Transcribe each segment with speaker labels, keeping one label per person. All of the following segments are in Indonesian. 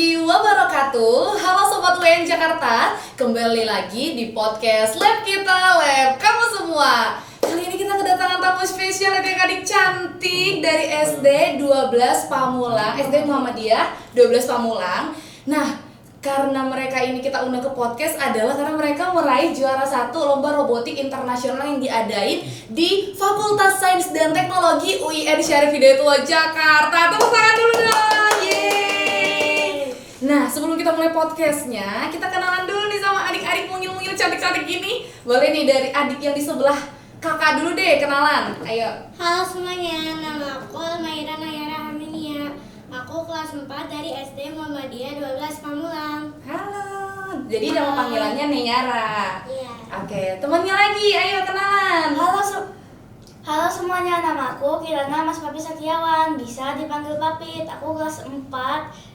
Speaker 1: warahmatullahi wabarakatuh. Halo Sobat UN Jakarta, kembali lagi di podcast Lab Kita, Lab Kamu Semua. Kali ini kita kedatangan tamu spesial adik-adik cantik dari SD 12 Pamulang, SD Muhammadiyah 12 Pamulang. Nah, karena mereka ini kita undang ke podcast adalah karena mereka meraih juara 1 lomba robotik internasional yang diadain di Fakultas Sains dan Teknologi UIN Syarif Hidayatullah Jakarta. Tepuk tangan dulu dong. Yeay. Nah, sebelum kita mulai podcastnya, kita kenalan dulu nih sama adik-adik mungil-mungil cantik-cantik gini. Boleh nih dari adik yang di sebelah kakak dulu deh, kenalan. Ayo.
Speaker 2: Halo semuanya, nama aku Almaira Nayara Aminia. Aku kelas 4 dari SD Muhammadiyah 12 Pamulang.
Speaker 1: Halo. Jadi nama panggilannya Neyara.
Speaker 2: Iya.
Speaker 1: Oke, temannya lagi, ayo kenalan.
Speaker 3: Halo semuanya, nama aku Kirana Mas Papi Setiawan, bisa dipanggil Papit. Aku kelas 4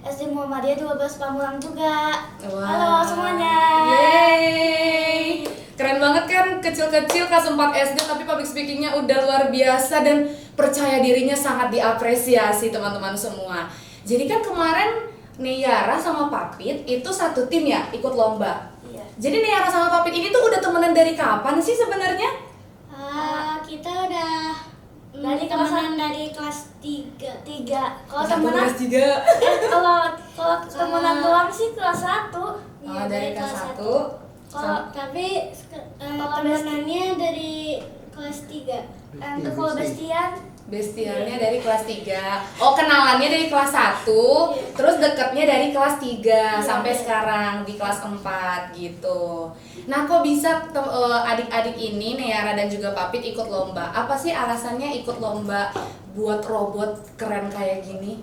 Speaker 3: SD Muhammadiyah 12 Pamulang juga.
Speaker 1: Wah.
Speaker 3: Halo semuanya.
Speaker 1: Yeay. Keren banget kan, kecil-kecil kelas 4 SD tapi public speakingnya udah luar biasa dan percaya dirinya sangat diapresiasi teman-teman semua. Jadi kan kemarin Neyara sama Papit itu satu tim ya, ikut lomba.
Speaker 3: Iya.
Speaker 1: Jadi Neyara sama Papit ini tuh udah temenan dari kapan sih sebenarnya?
Speaker 2: Kita udah
Speaker 3: Dari kelas
Speaker 2: temenan dari kelas 3.
Speaker 3: Kalau temenan,
Speaker 1: kelas 3.
Speaker 3: kalau temenan doang sih kelas 1.
Speaker 1: Oh, dari kelas 1.
Speaker 2: Tapi temenannya dari kelas 3.
Speaker 3: Kalau bestian,
Speaker 1: Bestialnya dari kelas 3. Oh, kenalannya dari kelas 1, terus deketnya dari kelas 3 sampai sekarang di kelas 4 gitu. Nah, kok bisa adik-adik ini, Neyara dan juga Papit ikut lomba? Apa sih alasannya ikut lomba buat robot keren kayak gini?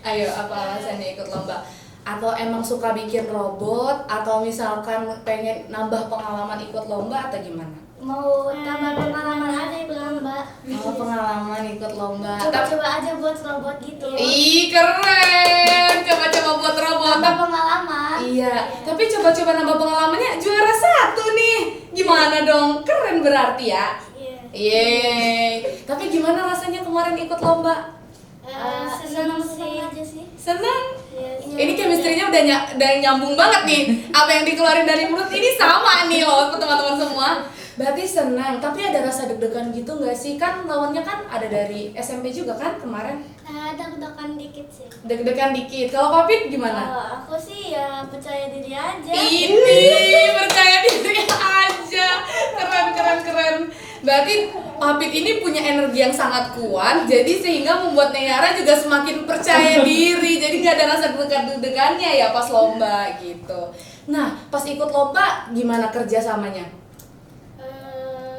Speaker 1: Ayo, apa alasannya ikut lomba? Atau emang suka bikin robot, atau misalkan pengen nambah pengalaman ikut lomba atau gimana?
Speaker 3: mau tambah pengalaman aja ikut lomba.
Speaker 1: Oh, pengalaman ikut lomba.
Speaker 3: Coba-coba aja buat robot gitu.
Speaker 1: Ih, keren. Coba-coba buat robot.
Speaker 3: Tambah pengalaman.
Speaker 1: Iya, tapi coba-coba nambah pengalamannya juara 1 nih. Gimana dong? Keren berarti ya.
Speaker 2: Iya.
Speaker 1: Yeay. Tapi gimana rasanya kemarin ikut lomba?
Speaker 2: Senang sih.
Speaker 3: aja sih.
Speaker 1: Senang.
Speaker 2: Iya.
Speaker 1: Ini chemistry-nya udah nyambung banget nih. Apa yang dikeluarin dari mulut ini sama nih loh teman-teman semua. Berarti senang, tapi ada rasa deg-degan gitu nggak sih? Kan lawannya kan ada dari SMP juga kan kemarin.
Speaker 2: Deg-degan dikit sih.
Speaker 1: Deg-degan dikit. Kalau Papit gimana?
Speaker 3: Kalau aku sih ya percaya diri aja.
Speaker 1: Ini percaya diri aja. Keren. Berarti Papit ini punya energi yang sangat kuat, jadi sehingga membuat Neyara juga semakin percaya diri. Jadi nggak ada rasa deg-degannya ya pas lomba gitu. Nah, pas ikut lomba gimana kerjasamanya?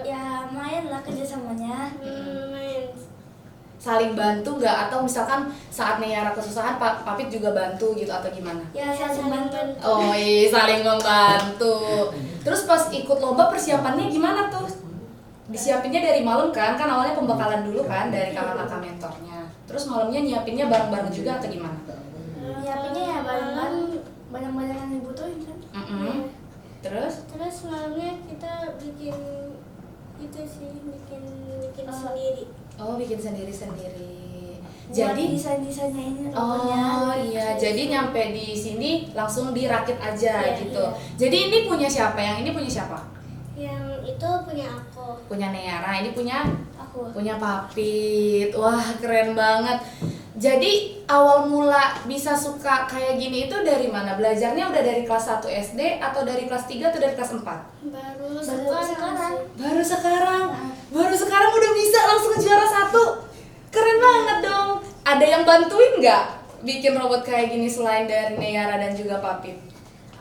Speaker 3: Ya main lah kerjasamanya.
Speaker 2: Main.
Speaker 1: Saling bantu nggak? Atau misalkan saat Neyara kesusahan, Papit juga bantu gitu atau gimana?
Speaker 3: Ya saling bantu.
Speaker 1: Oh iya, saling membantu. Terus pas ikut lomba persiapannya gimana tuh? Disiapinnya dari malam kan awalnya pembekalan dulu kan dari kakak-kakak mentornya. Terus malamnya nyiapinnya bareng-bareng juga atau gimana?
Speaker 3: Nyiapinnya ya barang-barang yang dibutuhin kan.
Speaker 1: Terus?
Speaker 2: Terus malamnya kita bikin itu sih, bikin sendiri.
Speaker 1: Oh, bikin sendiri-sendiri.
Speaker 3: Buat
Speaker 1: Jadi
Speaker 3: desain-desainnya ini robotnya.
Speaker 1: Oh iya, jadi nyampe di sini langsung dirakit aja
Speaker 2: Iya,
Speaker 1: gitu.
Speaker 2: iya.
Speaker 1: Jadi ini punya siapa? Yang ini punya siapa?
Speaker 2: Yang itu punya aku.
Speaker 1: Punya Neyara, ini punya
Speaker 3: Aku.
Speaker 1: Papit. Wah, keren banget. Jadi awal mula bisa suka kayak gini itu dari mana? Belajarnya udah dari kelas 1 SD atau dari kelas 3 atau dari kelas 4?
Speaker 2: Baru
Speaker 3: sekarang.
Speaker 2: sekarang.
Speaker 1: Baru sekarang udah bisa langsung juara 1. Keren banget dong. Ada yang bantuin nggak bikin robot kayak gini selain dari Neyara dan juga Papit?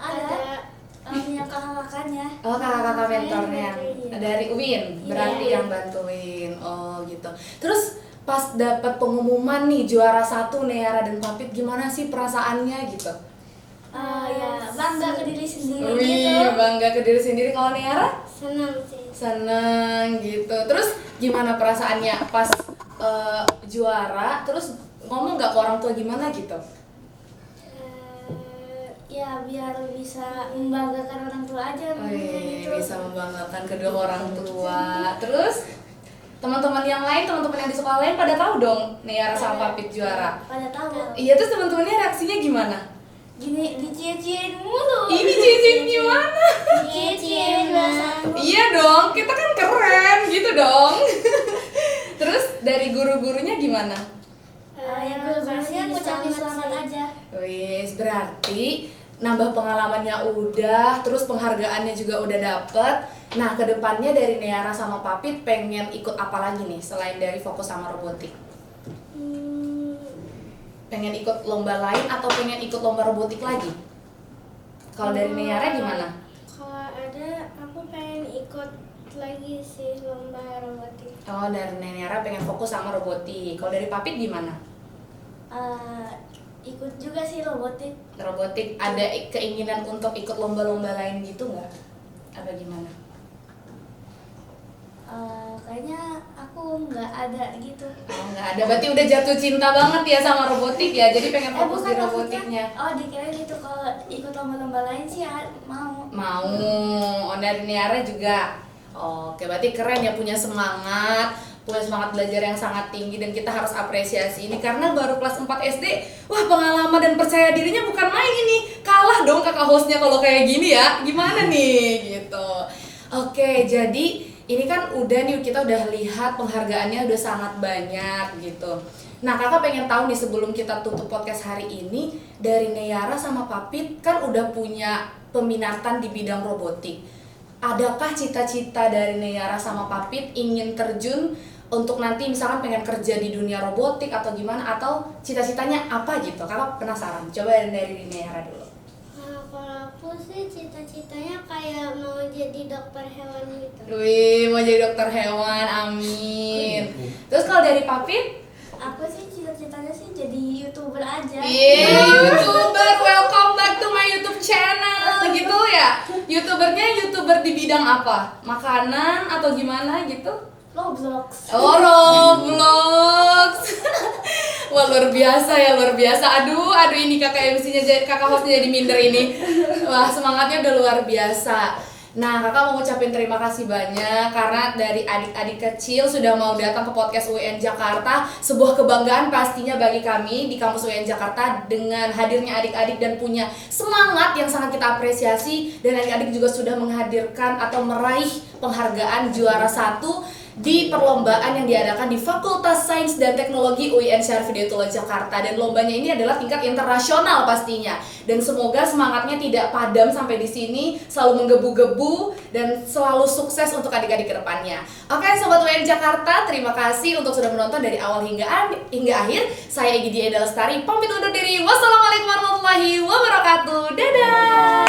Speaker 3: Ada. Punya kakak-kakaknya.
Speaker 1: Oh, kakak-kakak mentornya
Speaker 3: Iya.
Speaker 1: dari UIN, berarti
Speaker 3: Iya.
Speaker 1: yang bantuin. Oh gitu. Terus pas dapat pengumuman nih juara 1 Neyara dan Papit, gimana sih perasaannya gitu?
Speaker 3: Ya bangga ke diri sendiri
Speaker 1: Wih,
Speaker 3: gitu.
Speaker 1: bangga ke diri sendiri. Kalau Neyara?
Speaker 2: Senang sih.
Speaker 1: Seneng gitu. Terus gimana perasaannya pas juara? Terus ngomong nggak ke orang tua gimana gitu?
Speaker 3: Ya biar bisa membanggakan orang tua aja
Speaker 1: Wih,
Speaker 3: gitu.
Speaker 1: bisa membanggakan kedua orang tua. Terus Teman-teman yang lain, teman-teman yang di sekolah lain pada tahu dong Neyara sama Papit juara.
Speaker 3: Pada tahu.
Speaker 1: Iya, terus teman-temannya reaksinya gimana?
Speaker 3: Gini dicie-ciein mulu.
Speaker 1: Ini cincin gimana?
Speaker 2: Dicie-ciein
Speaker 1: Iya dong, kita kan keren gitu dong. Terus dari guru-gurunya gimana?
Speaker 3: Yang guru-gurunya ngucapin selamat aja.
Speaker 1: Wis, berarti nambah pengalamannya udah, terus penghargaannya juga udah dapet. Nah, kedepannya dari Neyara sama Papit pengen ikut apa lagi nih selain dari fokus sama robotik? Pengen ikut lomba lain atau pengen ikut lomba robotik lagi? Kalau dari Neyara gimana?
Speaker 2: Kalau ada, aku pengen ikut lagi sih lomba robotik.
Speaker 1: Oh, dari Neyara pengen fokus sama robotik. Kalau dari Papit gimana?
Speaker 3: Ikut juga sih robotik.
Speaker 1: Robotik ada keinginan untuk ikut lomba-lomba lain gitu nggak? Apa gimana?
Speaker 3: Kayaknya aku nggak ada gitu.
Speaker 1: Oh, nggak ada. Berarti udah jatuh cinta banget ya sama robotik ya. Jadi pengen fokus di robotiknya.
Speaker 3: Oh, dikira gitu kalau ikut lomba-lomba lain sih mau.
Speaker 1: Mau. Oh, dari Niara juga. Oke, berarti keren ya, punya semangat belajar yang sangat tinggi, dan kita harus apresiasi ini karena baru kelas 4 SD. Wah, pengalaman dan percaya dirinya bukan main ini. Kalah dong kakak hostnya kalau kayak gini ya. Gimana nih gitu. Oke, jadi ini kan udah nih, kita udah lihat penghargaannya udah sangat banyak gitu. Nah, kakak pengen tahu nih sebelum kita tutup podcast hari ini, dari Neyara sama Papit kan udah punya peminatan di bidang robotik. Adakah cita-cita dari Neyara sama Papit ingin terjun untuk nanti misalkan pengen kerja di dunia robotik atau gimana, atau cita-citanya apa gitu? Kakak penasaran. Coba dari Neyara dulu.
Speaker 2: Kalau aku sih cita-citanya kayak mau jadi dokter hewan gitu.
Speaker 1: Wih, mau jadi dokter hewan, amin. Terus kalau dari Papit?
Speaker 3: Aku sih cita-citanya sih jadi YouTuber aja.
Speaker 1: YouTuber, welcome back to my YouTube channel gitu ya. YouTuber di bidang apa? Makanan atau gimana gitu?
Speaker 3: Roblox.
Speaker 1: Oh, Roblox. Wah, luar biasa ya, luar biasa. Aduh ini kakak MC-nya, kakak hostnya jadi minder ini. Wah, semangatnya udah luar biasa. Nah, kakak mau ngucapin terima kasih banyak karena dari adik-adik kecil sudah mau datang ke podcast UIN Jakarta. Sebuah kebanggaan pastinya bagi kami di kampus UIN Jakarta dengan hadirnya adik-adik dan punya semangat yang sangat kita apresiasi. Dan adik-adik juga sudah menghadirkan atau meraih penghargaan juara 1 di perlombaan yang diadakan di Fakultas Sains dan Teknologi UIN Syarif Hidayatullah Jakarta, dan lombanya ini adalah tingkat internasional pastinya. Dan semoga semangatnya tidak padam sampai di sini, selalu menggebu-gebu dan selalu sukses untuk adik-adik ke depannya. Oke, sobat UIN Jakarta, terima kasih untuk sudah menonton dari awal hingga akhir. Saya Egy Eda Lestari, pamit undur diri. Wassalamualaikum warahmatullahi wabarakatuh. Dadah.